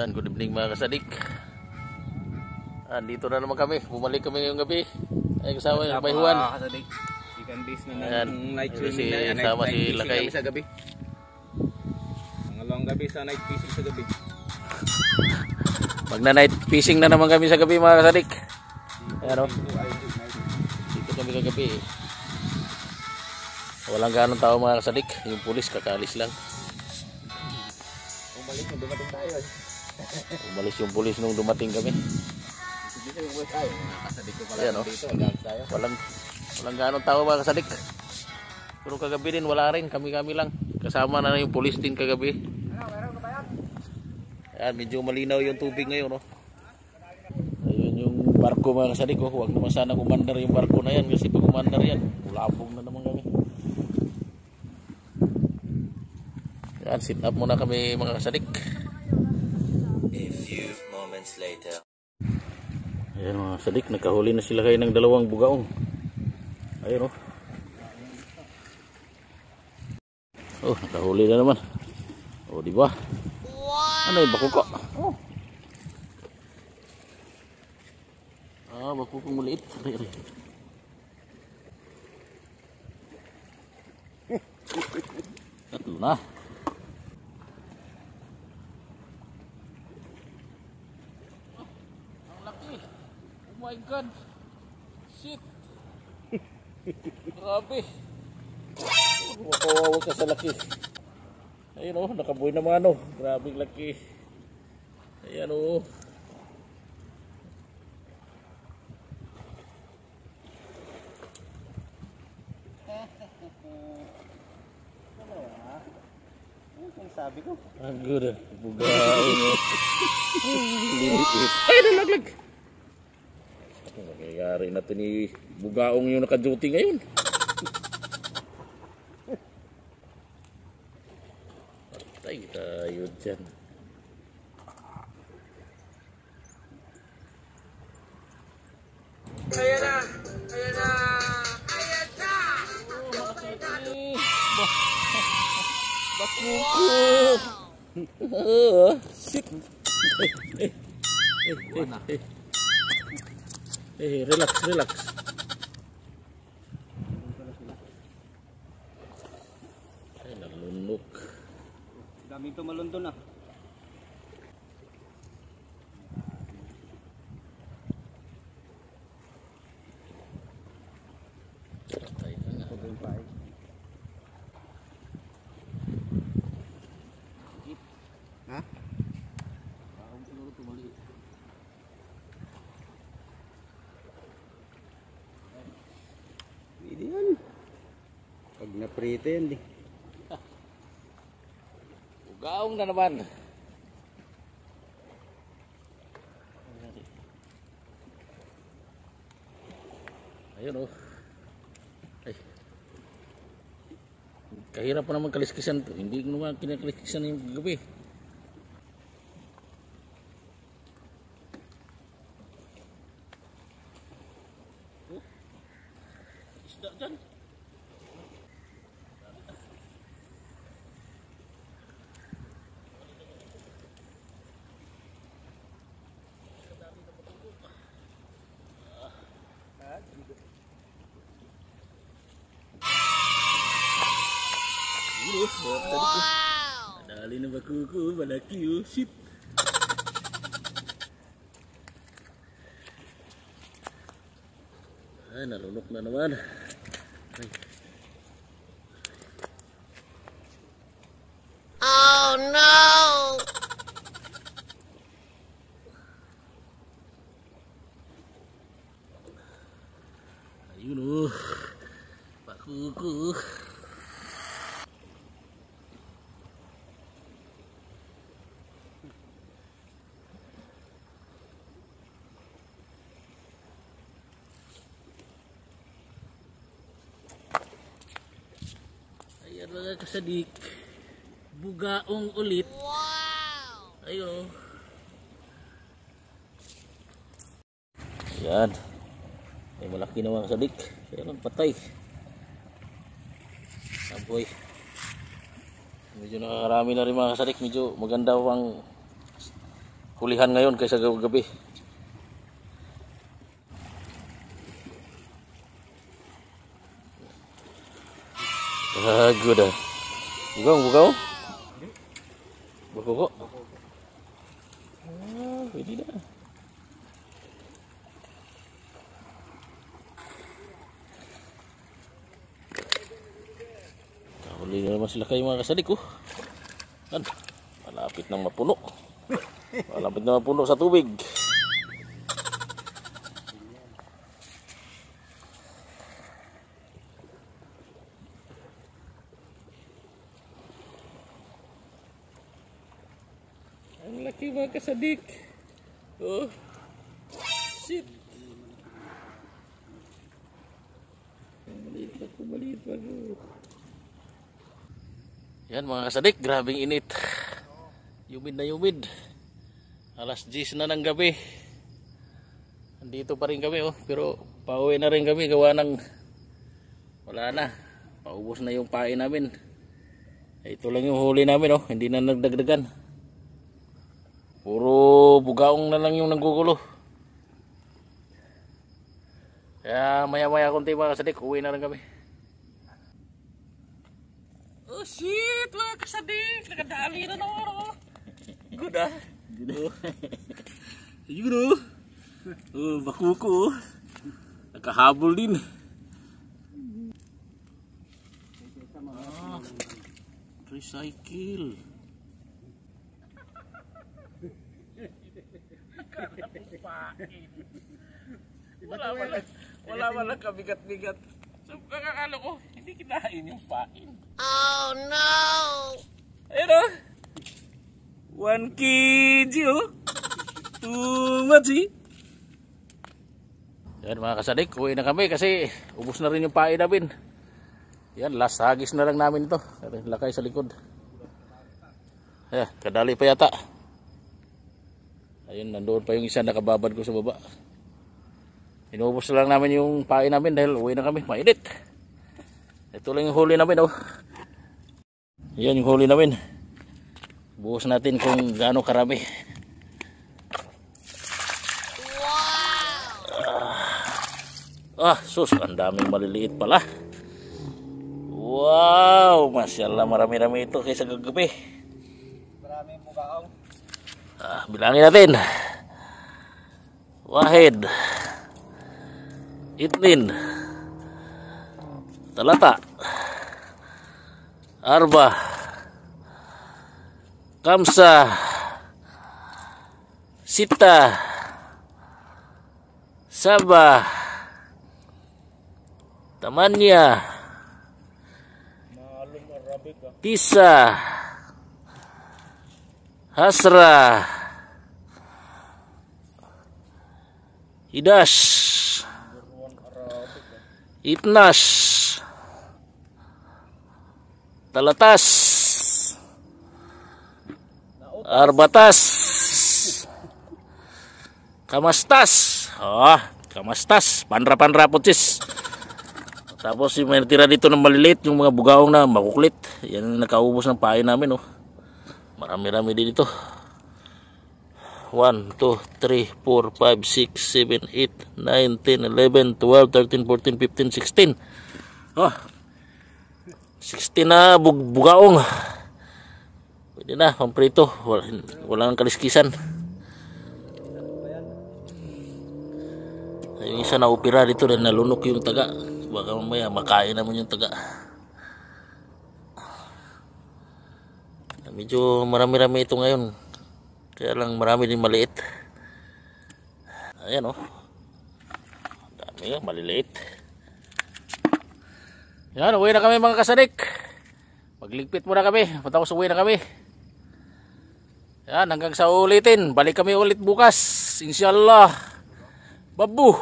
Yan, good evening mga kasadik. Dito na naman kami. Bumalik kami ngayong gabi. Ay kasama yung Bay Juan. Kasadik. Ikan days na ng night swimming na. Sama si Lakay. Kami sa gabi. Pangalawang gabi sa night fishing sa gabi. Magna night fishing na naman kami sa gabi mga kasadik. Ayan o. Dito kami kagabi eh. Walang ganong tao mga kasadik. Yung pulis kakalis lang. Umalis nung dumating tayo. Umalis yung pulis nung dumating kami. Ayan o. Walang ganong tao mga kasadik. Pero kagabi din wala rin. Kami-kami lang. Kasama na yung pulis din kagabi. Ayan, medyo malinaw yung tubig ngayon no? Ayun yung barko mga kasadik oh. Huwag naman sana kumandar yung barko na yan. Kasi pag kumandar yan ulabog na naman kami. Ayan, sit up muna kami mga kasadik. A few moments later. Ayan mga kasadik, nakahuli na sila kayo ng dalawang bugaong. Ayun oh. Oh, nakahuli na naman. Oh, di ba? Ano yung bakuko? Oh. Bakuko maliit. Tatlo na. Ang laki. Oh my God. Shit. Grabe. Makawawa ka sa laki. Ayun o, nakabuhay naman o. Grabing laki. Ayan o. Ang sabi ko. Ang good ah. Bugaong o. Ay, nalaglag. Ano nangyayari natin ni Bugaong yung naka-duty ngayon? Patay tayo dyan. Ayan na! Ayan na! Ayan na! Oh, makasaki! Bakuko! Shit! Relax, relax. Ay, nalunok. Daming tumalon doon ah. Patay ka nga. Ha? Bakong siguro tumaliit. Pwede yan. Pag naprito yan di. Bugaong na naman. Ayun oh. Ay. Kahirap pa naman kaliskisan to. Hindi ko naman kinakaliskisan yung gabi. Oh. Isda dyan. Wow! Dali na bakuko, malaki oh, shit. Ay, nalunok na naman. Ay. Oh no! Ayun oh. Bakuko. Ayan mga kasadik. Bugaong ulit. Wow! Ayun. Ayan. Ay malaki na mga kasadik. Kaya lang patay. Aboy. Medyo nakakarami na rin mga kasadik. Medyo maganda pang hulihan ngayon kaysa gabi. Good ah. Bukaw. Bukaw. Pwede na. Kahuli na naman sila kayo mga kasadik oh. Malapit nang mapuno. Malapit na mapuno sa tubig. Ang laki mga kasadik. Oh. Shit. Maliit pa ko. Yan mga kasadik, grabing init. Humid na humid. Alas 10 na ng gabi. Andito pa rin kami oh, pero pauwi na rin kami gawa ng wala na. Paubos na yung pain namin. Ito lang yung huli namin oh, hindi na nagdagdagan. Puro bugaong na lang yung nanggugulo. Kaya maya-maya konti mga kasadik, uwi na rin kami. Oh shit mga kasadik, nakadali na naman oh. Good ah. Yun oh. Oh, bakuko oh. Nakahabol din. Recycle. Wala man kabigat-bigat. So kakakala ko, hindi kinain yung pain. Oh no! Ayun o. 1 kg oh. Too much eh. Yan mga kasadik, uwi na kami kasi ubos na rin yung pain namin. Yan, last hagis na lang namin ito. Lakay sa likod. Ayan, kadali pa yata. Ayun, nandoon pa yung isa nakababad ko sa baba. Inubos na lang namin yung pain namin dahil uwi na kami, mainit. Ito lang yung huli namin oh. Yan yung huli namin. Buhos natin kung gaano karami. Sus, ang daming maliliit pala. Wow, masyaallah, marami-rami ito kaysa kagabi. Maraming bugaong. Bilangin natin. Wahid, Itnin, Talata, Arba, Kamsa, Sita, Saba, Tamanya, Tisa, Hasra, Hidas, Itnas, Talatas, Arbatas, Kamastas. Kamastas, panra-panra putis. Tapos yung may tira dito ng maliliit, yung mga bugaong na makuklit. Yan ang nakaubos ng pain namin oh. Marami-rami din ito. 1, 2, 3, 4, 5, 6, 7, 8, 9, 10, 11, 12, 13, 14, 15, 16. Oh. 16 na bugaong. Pwede na, pamprito. Walang kaliskisan. Yung isa na upira dito na nalunok yung taga. Baka mamaya makain naman yung taga. Medyo marami-rami ito ngayon. Kaya lang marami din maliit. Ayan oh. Dami nga, maliliit. Yan, uwi na kami mga kasadik. Magligpit muna kami. Matapos uwi na kami. Yan, hanggang sa ulitin. Balik kami ulit bukas. Inshallah. Babu.